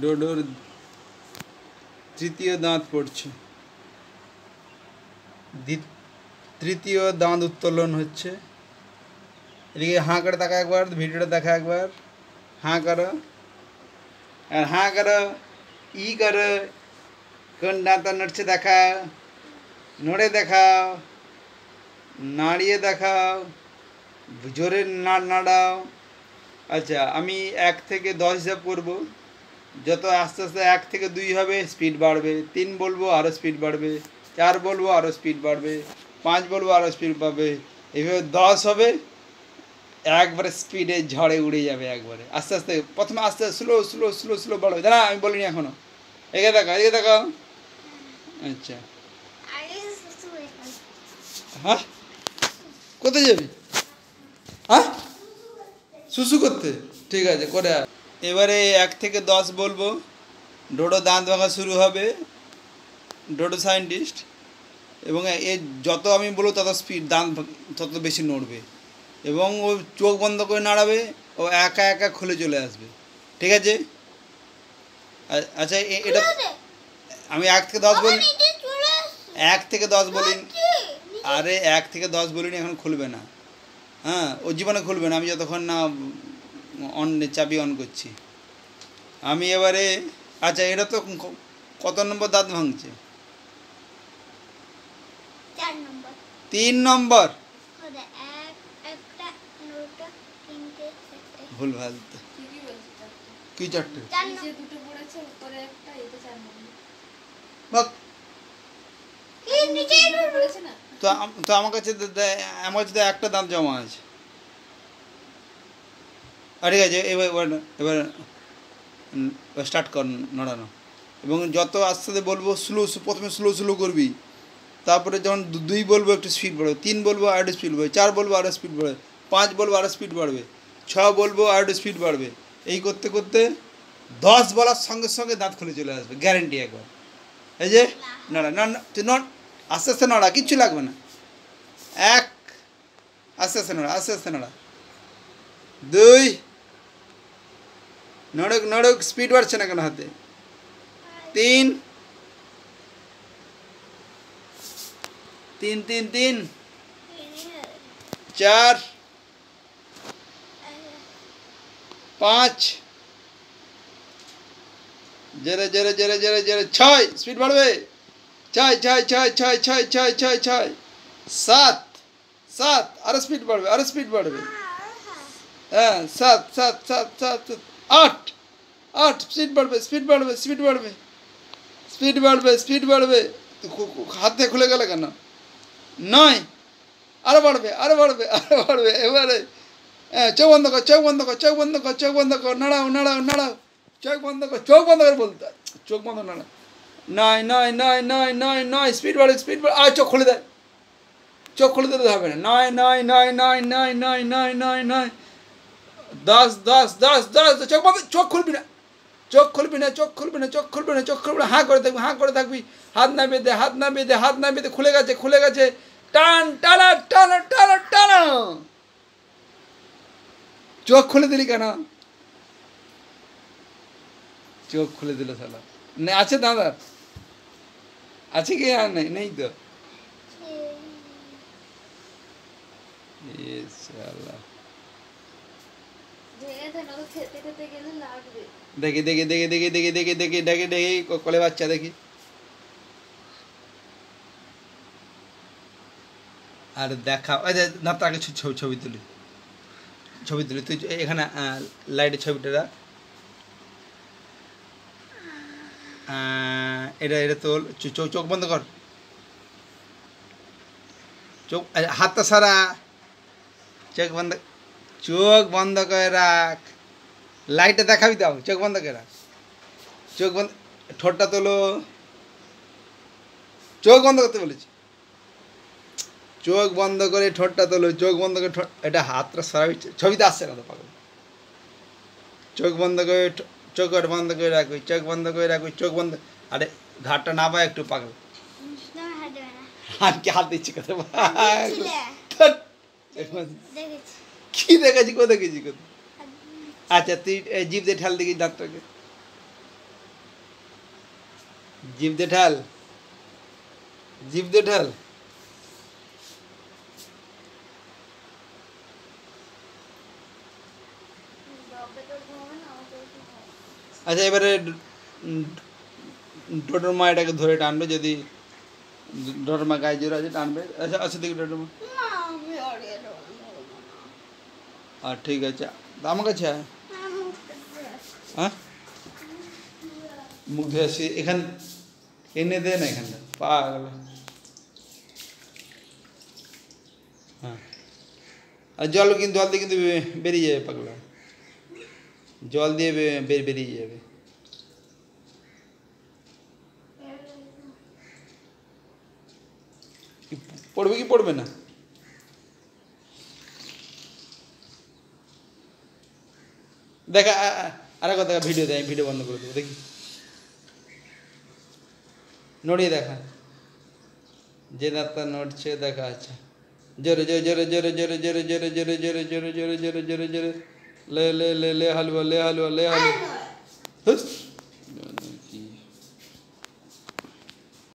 ডোডোর তৃতীয় দাঁত পড়ছে, তৃতীয় দাঁত উত্তোলন হচ্ছে। এদিকে হাঁ করে দেখা একবার, ভিডিওটা দেখা একবার, হাঁ করো আর হাঁ করো, ই করো, কোন দাঁতটা নড়ছে দেখাও, নড়ে দেখাও, নাড়িয়ে দেখাও, জোরে নাড়াও। আচ্ছা, আমি 1 থেকে 10 হিসাব করবো, যত আস্তে আস্তে 1 থেকে 2 হবে স্পিড বাড়বে, 3 বলবো আরও স্পিড বাড়বে, 4 বলবো আরও স্পিড বাড়বে, 5 বলবো আরও স্পিড পাবে, এইভাবে 10 হবে, একবারে স্পিডে ঝড়ে উড়ে যাবে একবারে। আস্তে আস্তে প্রথমে আস্তে স্লো স্লো স্লো স্লো বাড়বে, দাঁড়া আমি বলিনি এখনো, এগিয়ে দেখাও এগিয়ে দেখাও। আচ্ছা, হ্যাঁ কোথায় যাবি? হ্যাঁ শুশু করতে? ঠিক আছে করে। এবারে 1 থেকে 10 বলবো, ডোডো দাঁত ভাঙা শুরু হবে, ডোডো সায়েন্টিস্ট, এবং এর যত আমি বলবো তত স্পিড দাঁত তত বেশি নড়বে, এবং ও চোখ বন্ধ করে নাড়াবে, ও একা একা খুলে চলে আসবে। ঠিক আছে? আচ্ছা এটা আমি 1 থেকে 10 বলি, 1 থেকে 10 বলি, আরে 1 থেকে 10 বলিনি, এখন খুলবে না। হ্যাঁ, ও জীবনে খুলবে না আমি যতক্ষণ না অন চাবি অন করছি। আমি এবারে, আচ্ছা এটা তো কত নম্বর দাঁত ভাঙছে? 3 নম্বর। ভুল ভাল তো কি, 4টে তো আমার কাছে একটা দাঁত জমা আছে। ঠিক আছে, এবার এবার স্টার্ট কর নড়ানো, এবং যত আস্তে আস্তে বলবো স্লো, প্রথমে স্লো স্লো করবি, তারপরে যখন 2 বলবো একটু স্পিড বাড়বে, 3 বলবো আর একটু স্পিড বাড়বে, 4 বলবো আরও স্পিড বাড়বে, 5 বলবো আরও স্পিড বাড়বে, 6 বলবো আর একটু স্পিড বাড়বে। এই করতে করতে 10 বলার সঙ্গে সঙ্গে দাঁত খুলে চলে আসবে, গ্যারেন্টি একবার। এই যে নড়া, তুই নড়, আস্তে আস্তে নড়া, কিচ্ছু লাগবে না। 1, আস্তে আস্তে নড়া, আস্তে আস্তে নড়া। 2, নড়ুক নড়ুক, স্পিড বাড়ছে না কেন হাতে। 3, 3 3 3, 4, 5, জেরে জেরে জেরে জেরে জেরে 6, স্পিড বাড়বে, 6 6 6 6 6 6 6 6, 7 7, আরো স্পিড বাড়বে, আরো স্পিড বাড়বে। হ্যাঁ 7 7 7 7 8 8, স্পিড বাড়বে স্পিড বাড়বে স্পিড বাড়বে স্পিড বাড়বে স্পিড বাড়বে। হাতে খুলে গেল কেন? 9, আরো বাড়বে আরো বাড়বে আরো বাড়বে। এবারে হ্যাঁ, চোখ বন্ধ কর, চোখ বন্ধ কর, চোখ বন্ধ কর, চোখ বন্ধ কর, নাড়াও নাড়াও নাড়াও, চোখ বন্ধ কর, চোখ বন্ধ করে বলতে, চোখ বন্ধ নাড়া। 9 9 9 9 9 9, স্পিড বাড়ে স্পিড বাড়ে। আর চোখ খুলে দেয়, চোখ খুলে দিতে হবে না। 9 9 9 9 9 9 9 9 9, 10 10 10 10, চোখ বন্ধ, চোখ খুলবি না, চোখ খুলবি না, চোখ খুলবি না, চোখ খুলবি না, চোখ খুলবি না, হাঁ করে থাকবি, হাঁ করে থাকবি, হাত না বেঁধে, হাত না বেঁধে, হাত না বেঁধে, খুলে গেছে খুলে গেছে, টান টানা টানা টানা টানা। চোখ খুলে দিলি কেন? চোখ খুলে দিল শালা। আছে দাদা, আছে কি? আর নেই, নেই তো। দেখি দেখি দেখি দেখি দেখি দেখি দেখি দেখি দেখি কোলে বাচ্চা দেখি। আর দেখা, না তাকে ছবি তুলি, ছবি তুলি। তুই এখানে লাইটের ছবিটা রাখ, এটা এটা তোল, চোখ বন্ধ কর, চোখ, হাতটা সারা, চোখ বন্ধ, চোখ বন্ধ করে রাখ, লাইটে দেখাবি দাও, চোখ বন্ধ করে রাখ, চোখ বন্ধ, ঠোঁটটা তোলো, চোখ বন্ধ করতে বলেছি, চোখ বন্ধ করে ঠোঁটটা তোলো, চোখ বন্ধ করে ঠোঁট, এটা হাতটা সারাবি, ছবিতে আসছে না তো পাগল। চোখ বন্ধ করে, চোখ বন্ধ করে রাখবি, চোখ বন্ধ করে রাখবি, চোখ বন্ধ। আরে ঘাটটা না পায় একটু পাগল, হাত কি হাত দিচ্ছি কথা, কি দেখেছি, কোথায় দেখেছি, কোথায়? আচ্ছা তুই জিভ দিয়ে ঠেল দেখি দাঁতটাকে, जीभ दे ढाल, जीभ दे ढाल। আচ্ছা এবারে ডোডোর মা এটাকে ধরে টানবে, যদি ডোডোর মা গায়ে জোরে আছে টানবে। আচ্ছা আচ্ছা দেখি ডোডোর মা। আর ঠিক আছে, আমার কাছে আয়। হ্যাঁ মুখ ধুয়ে আসি, এখান এনে দে না এখানটা পাগল। হ্যাঁ আর জল কিন্তু, জল দিয়ে কিন্তু বেরিয়ে যাবে পাগলা, জল দিয়ে বেরিয়ে যাবে। পড়বে কি পড়বে না? দেখা আর কথা, ভিডিও দেয়, ভিডিও বন্ধ করে দেবো, দেখি নড়িয়ে দেখা, যে দাঁতটা নড়ছে দেখা। আচ্ছা জোরে জোরে জোরে জোরে জোরে জোরে জোরে জোরে জোরে জোরে জোরে জোরে জোরে জোরে লে লে লে লে হালুয়া, লে হালুয়া, লে হালুয়া।